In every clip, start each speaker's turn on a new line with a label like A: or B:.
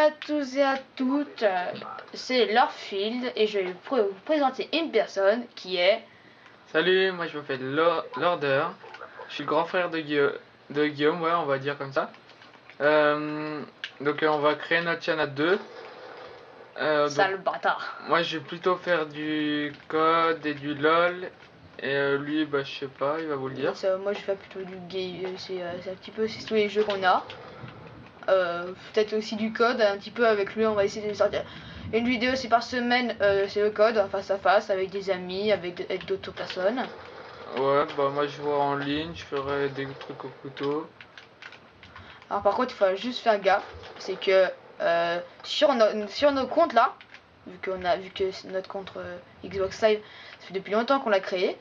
A: à tous et à toutes, c'est Lordfield et je vais vous présenter une personne qui est...
B: Salut, moi je m'appelle Lorder, je suis le grand frère de Guillaume, ouais, on va dire comme ça. Donc on va créer notre chaîne à deux.
A: Sale bâtard.
B: Moi je vais plutôt faire du code et du LOL, et lui, bah je sais pas, il va vous le dire.
A: Moi je fais plutôt du game, c'est un petit peu c'est tous les jeux qu'on a. Peut-être aussi du code, un petit peu avec lui, on va essayer de sortir une vidéo, c'est par semaine, c'est le code, face à face, avec des amis, avec d'autres personnes.
B: Ouais, bah moi je vois en ligne, je ferai des trucs au couteau.
A: Alors par contre il faut juste faire gaffe, c'est que sur nos comptes là, vu que notre compte Xbox Live, ça fait depuis longtemps qu'on l'a créé.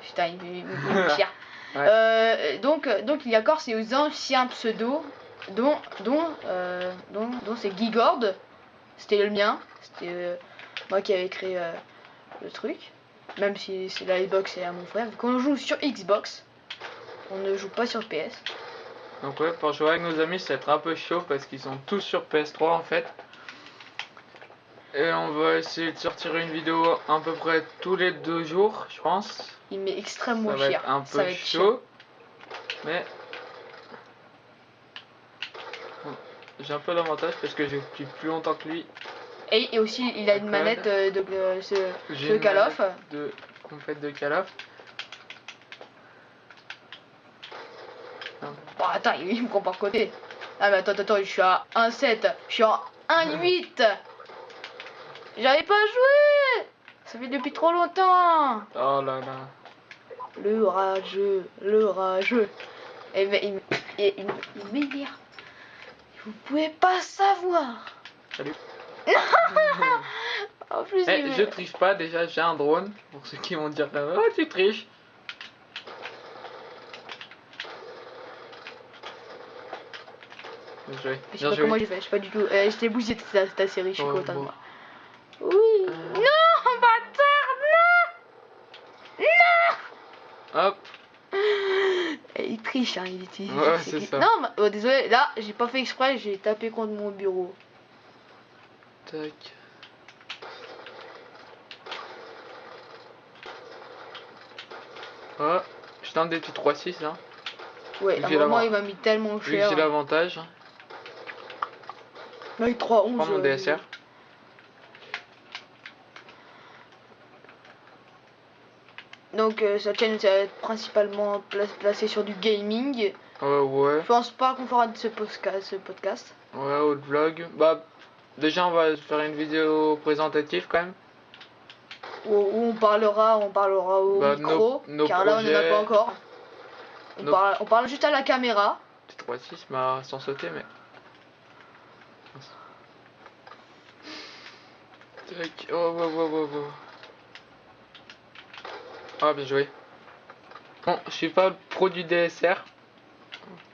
A: Putain, il me fier.
B: Ouais.
A: Donc il y a encore ces anciens pseudos dont c'est Gigord. C'était le mien, c'était moi qui avais créé le truc. Même si c'est la Xbox et à mon frère. Vu qu'on joue sur Xbox, on ne joue pas sur PS.
B: Donc ouais, pour jouer avec nos amis, ça va être un peu chaud parce qu'ils sont tous sur PS3 en fait. Et on va essayer de sortir une vidéo à peu près tous les 2 jours, je pense.
A: Il m'est extrêmement
B: Ça va
A: cher.
B: être un peu chaud, mais j'ai un peu l'avantage parce que j'ai depuis plus longtemps que lui.
A: Et aussi, il a une manette de Call of.
B: Complète de Call of.
A: Bon, attends, il me prend par côté. Ah, mais attends, je suis à 1,7. Je suis en 1,8. J'arrive pas à jouer. Ça fait depuis trop longtemps.
B: Oh là là.
A: Le rageux, le rageux. Et il m'énerve. Vous pouvez pas savoir.
B: Salut.
A: En plus,
B: Je triche pas, déjà j'ai un drone. Pour ceux qui vont dire oh tu triches.
A: Je sais pas comment j'ai fait, je sais pas du tout. Je t'ai bousillé ta série, je suis content de moi. Oui. Non, bâtard, non. Non.
B: Hop.
A: Il triche, hein, il utilise.
B: Ouais, c'est ça.
A: Non, oh, désolé, là, j'ai pas fait exprès, j'ai tapé contre mon bureau.
B: Tac. Oh, je tente des petits 3-6 là.
A: Ouais, à un moment il m'a mis tellement cher.
B: J'ai l'avantage.
A: Avec 3-11.
B: Prends mon DSR.
A: Donc sa chaîne ça va être principalement placée sur du gaming.
B: Ouais.
A: Je pense pas qu'on fera de ce podcast.
B: Ouais, autre vlog. Bah, déjà on va faire une vidéo présentative quand même.
A: Où on parlera au micro,
B: nos
A: car
B: projets,
A: là on en a pas encore. On parle juste à la caméra.
B: Petit 3-6, mais sans sauter, mais. Tac. Oh. Ah, bien joué. Bon, je suis pas le pro du DSR.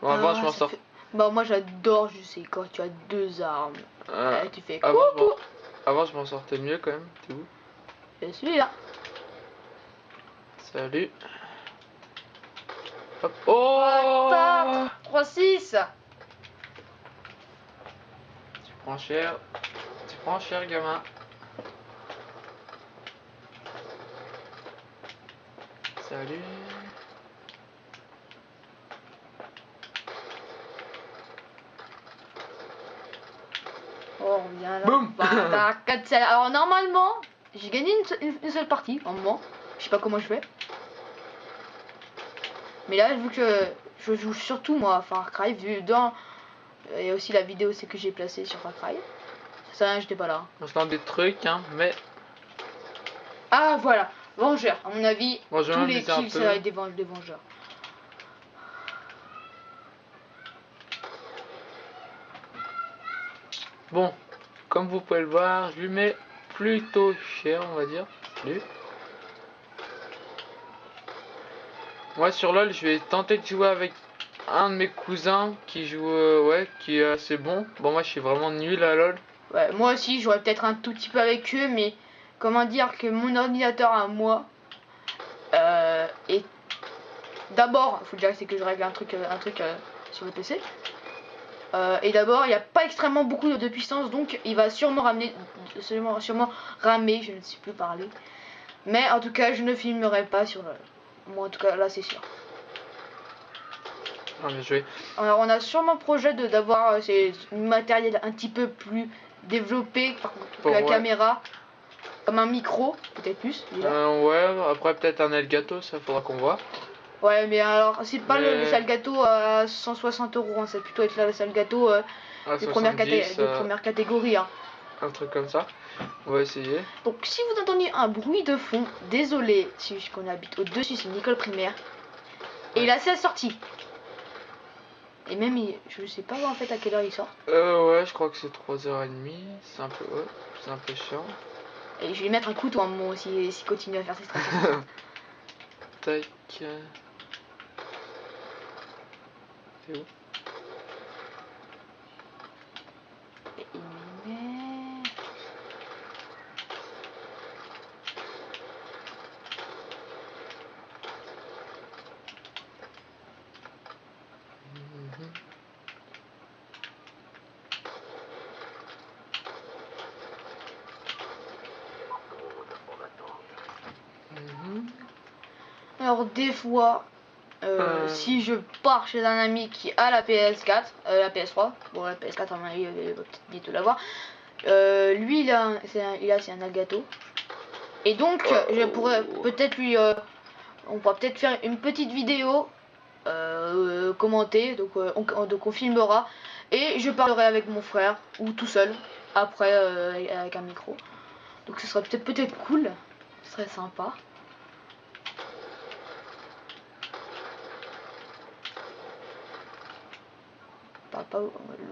B: Bon, avant je m'en sors.
A: Bah moi j'adore, je sais, quand tu as deux armes. Tu fais coucou.
B: Avant je m'en sortais mieux quand même. T'es où?
A: Je suis là.
B: Salut. Hop. Oh
A: 3-6.
B: Tu prends cher, gamin. Salut.
A: Oh, on vient là.
B: Boum.
A: Alors normalement, j'ai gagné une seule partie, en moment. Je sais pas comment je fais. Mais là, vu que je joue surtout moi à Far Cry, vu dans... Il y a aussi la vidéo c'est que j'ai placée sur Far Cry. Ça, j'étais pas là.
B: On se tente des trucs, hein, mais...
A: Ah, voilà. Vengeurs. À mon avis, tous les kills, ça va être des Vengeurs.
B: Bon, comme vous pouvez le voir, je lui mets plutôt cher, on va dire. Salut. Moi sur LoL, je vais tenter de jouer avec un de mes cousins qui joue, qui est assez bon. Bon, moi je suis vraiment nul à LoL.
A: Ouais, moi aussi, j'aurais peut-être un tout petit peu avec eux, mais comment dire que mon ordinateur à moi est... D'abord, il faut dire c'est que je règle un truc sur le PC. Et d'abord, il n'y a pas extrêmement beaucoup de puissance, donc il va sûrement sûrement ramer, je ne sais plus parler. Mais en tout cas, je ne filmerai pas sur moi, en tout cas, là, c'est sûr.
B: Ah, bien joué.
A: Alors, on a sûrement projet d'avoir ces matériel un petit peu plus développé que la caméra, comme un micro, peut-être plus.
B: Ouais, après peut-être un Elgato, ça faudra qu'on voit.
A: Ouais, mais alors, c'est pas le Salgato à 160 €, hein, c'est plutôt être le Salgato de première catégorie. Hein.
B: Un truc comme ça, on va essayer.
A: Donc, si vous entendez un bruit de fond, désolé, si qu'on habite au-dessus, c'est une école primaire. Et là, c'est la sortie. Et même, je sais pas en fait à quelle heure il sort.
B: Ouais, je crois que c'est 3h30, c'est un peu chiant.
A: Et je vais mettre un couteau à un moment s'il continue à faire ses stratégies.
B: Tac. C'est où?
A: Alors des fois, si je pars chez un ami qui a la PS4, la PS3, bon la PS4 à mon avis il va peut-être bientôt l'avoir, lui c'est un Elgato. Et donc je pourrais peut-être lui, on pourra peut-être faire une petite vidéo commentée, donc on filmera et je parlerai avec mon frère ou tout seul après avec un micro. Donc ce serait peut-être cool, ce serait sympa.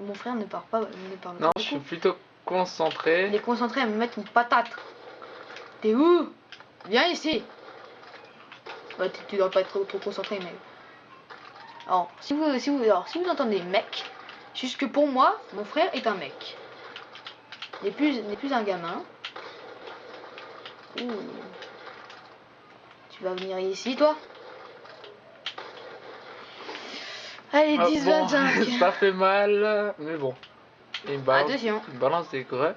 A: Mon frère ne parle pas.
B: Non, je suis plutôt concentré.
A: Il est concentré à me mettre une patate. T'es où? Viens ici. Ouais, tu dois pas être trop concentré, mais. Alors, si vous entendez mec, c'est juste que pour moi, mon frère est un mec. N'est plus un gamin. Ouh. Tu vas venir ici, toi? Allez, 10-25.
B: Ça fait mal, mais bon.
A: Attention.
B: Il balance des grès.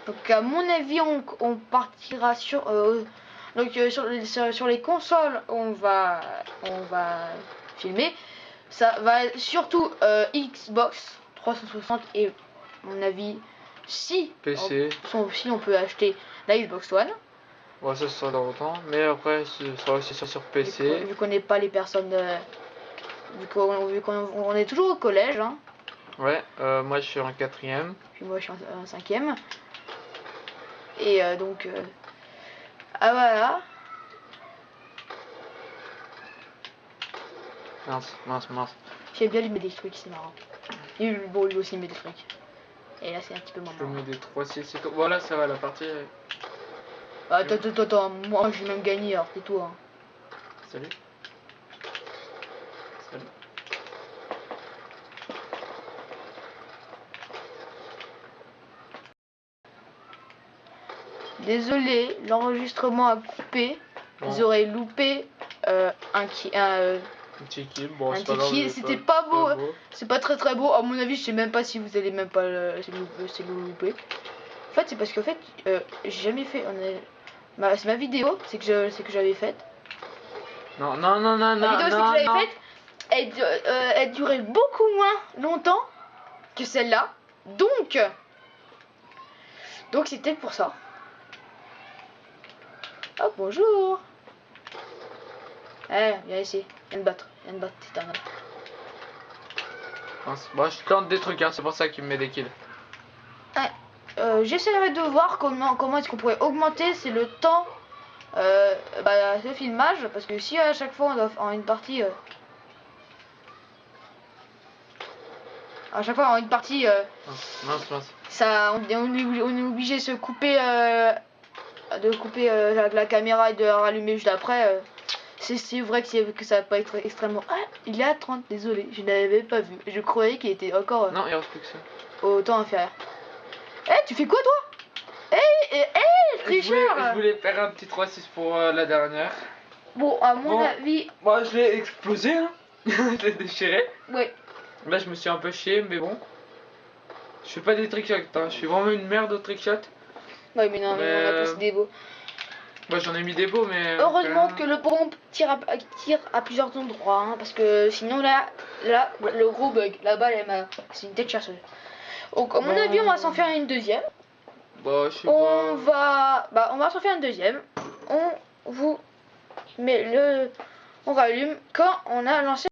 A: Donc à mon avis, on partira sur sur les consoles, on va filmer. Ça va être surtout Xbox 360 et à mon avis si
B: PC.
A: Si on peut acheter la Xbox One.
B: Ouais, ça sera dans longtemps, mais après ce sera aussi sur PC.
A: Vu qu'on n'est pas les personnes, vu qu'on est toujours au collège. Hein.
B: Ouais, moi je suis en 4ème.
A: Puis moi je suis en 5ème. Et donc ah voilà.
B: Mince.
A: J'aime bien lui mettre des trucs, c'est marrant. Et bon, lui aussi il met des trucs. Et là c'est un petit peu moins
B: Je
A: marrant.
B: mets des 3-6 et tout. Voilà, ça va la partie.
A: Attends, moi j'ai même gagné alors c'est toi. Hein.
B: Salut.
A: Désolé, l'enregistrement a coupé. Bon. Vous aurez loupé un
B: petit kill, bon, c'est pas grave.
A: C'était pas beau, c'est pas très beau. À mon avis, je sais même pas si vous allez même pas le louper. En fait, c'est parce qu'en fait, j'ai jamais fait. C'est ma vidéo, c'est que j'avais faite.
B: Non.
A: La vidéo, c'est que j'avais faite. Elle durait beaucoup moins longtemps que celle-là. Donc c'était pour ça. Oh bonjour. Viens ici, viens me battre, c'est un
B: Bon, je tente des trucs, hein, c'est pour ça qu'il me met des kills.
A: J'essaierai de voir comment est-ce qu'on pourrait augmenter, c'est le temps de filmage, parce que si à chaque fois on doit en une partie
B: Mince.
A: ça, on est obligé de se couper la caméra et de la rallumer juste après. C'est vrai que ça va pas être extrêmement. Ah, il est à 30, désolé, je n'avais pas vu. Je croyais qu'il était encore
B: non, il reste plus que ça.
A: Au temps inférieur. Tu fais quoi toi? Tricheur!
B: Je voulais faire un petit 3-6 pour la dernière.
A: Bon, à mon avis.
B: Moi je l'ai explosé, hein. Je l'ai déchiré.
A: Ouais.
B: Là, je me suis un peu chié, mais bon. Je fais pas des trickshots, hein. Je suis vraiment une merde au trickshot.
A: Ouais, mais non, mais on a placé des beaux.
B: Bah, j'en ai mis des beaux, mais.
A: Heureusement que le pompe tire à plusieurs endroits, hein, parce que sinon là, le gros bug, la balle, c'est une tête chasseuse. Donc, à mon avis, on va s'en faire une deuxième.
B: Bah, je sais pas.
A: On va s'en faire une deuxième. On vous met on rallume quand on a lancé.